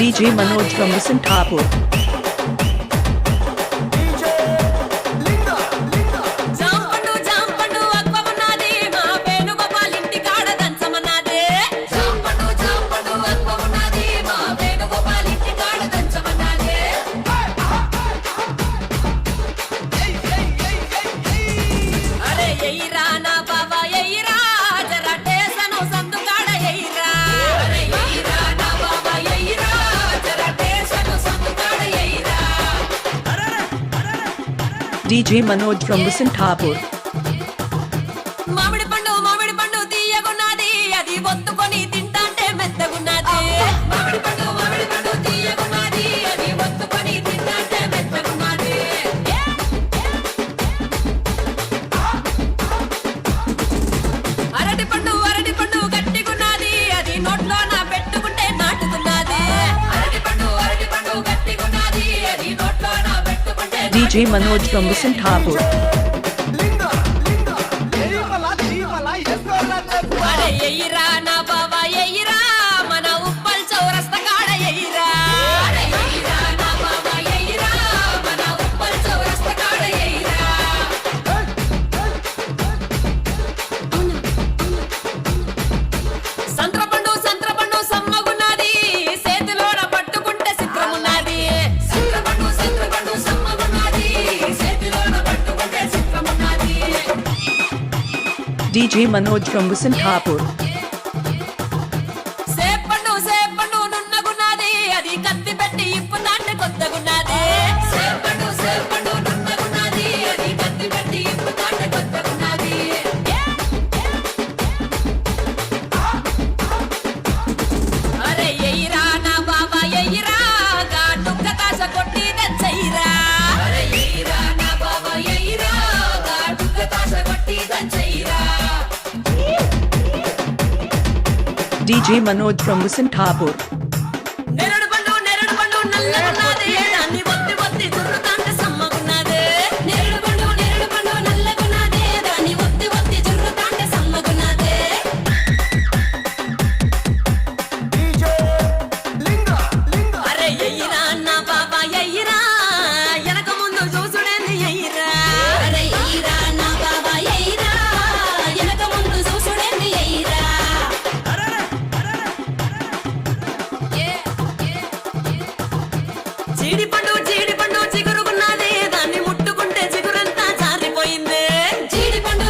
DJ Manoj from Vasantapur. DJ Manoj from Vasantapur. మామిడి పండు తీయగున్నది అది ఒత్తుకొని తింటాంటే మెత్తగున్నది మామిడి పండు తీయగున్నది అది ఒత్తుకొని తింటాంటే మెత్తగున్నది అరటి పండు గట్టిగున్నది అది నోట్లోన పెట్టుకుంటే నాటుకున్నది అరటి పండు గట్టిగున్నది అది నోట్లోన పెట్టుకుంటే DJ Manoj from Vasantapur. అరే ఎయిరా నా బాబా ఎయిరా మన ఉప్పల్ చౌరస్తా కాడ ఎయిరా అరే ఎయిరా నా బాబా ఎయిరా మన ఉప్పల్ చౌరస్తా కాడ ఎయిరా సంత్రపండు సమ్మగున్నది చేతిలోన పట్టుకుంటే చిత్రమున్నది సంత్రపండు సమ్మగున్నది చేతిలోన పట్టుకుంటే చిత్రమున్నది DJ Manoj from Vasantapur. సేపండు నున్నగున్నది అది కత్తి పెట్టి ఇప్పుతాంటే కొత్తగున్నది సేపండు నున్నగున్నది అది కత్తి పెట్టి ఇప్పుతాంటే కొత్తగున్నది అరే ఎయిరా నా బాబా ఎయిరా గాటుక్క కాస కొట్టి దంచయిరా అరే ఎయిరా నా బాబా ఎయిరా గాటుక్క కాస కొట్టి దంచయిరా DJ Manoj from Vasantapur. నెరడు పండు నల్లగున్నది దాన్ని ఒత్తి జుర్రుతాంటే సమ్మగున్నది నెరడు పండు నల్లగున్నది దాన్ని ఒత్తి జుర్రుతాంటే సమ్మగున్నది అరే ఎయిరా నా బాబా ఎయిరా ఎనక ముందు చూసుడేంది ఎయిరా అరే ఎయిరా నా బాబా ఎయిరా ఎనక ముందు చూసుడేంది ఎయిరా జీడిపండు చిగురుగున్నది దాన్ని ముట్టుకుంటే చిగురంతా జారిపోయింది జీడిపండు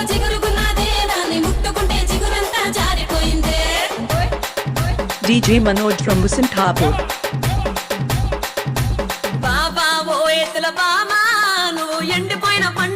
చిగురుగున్నది దాన్ని ముట్టుకుంటే చిగురంతా జారిపోయింది DJ Manoj from Vasantapur. బాబా ఓ ఎత్తుల బామా నువ్వు ఎండిపోయిన పండు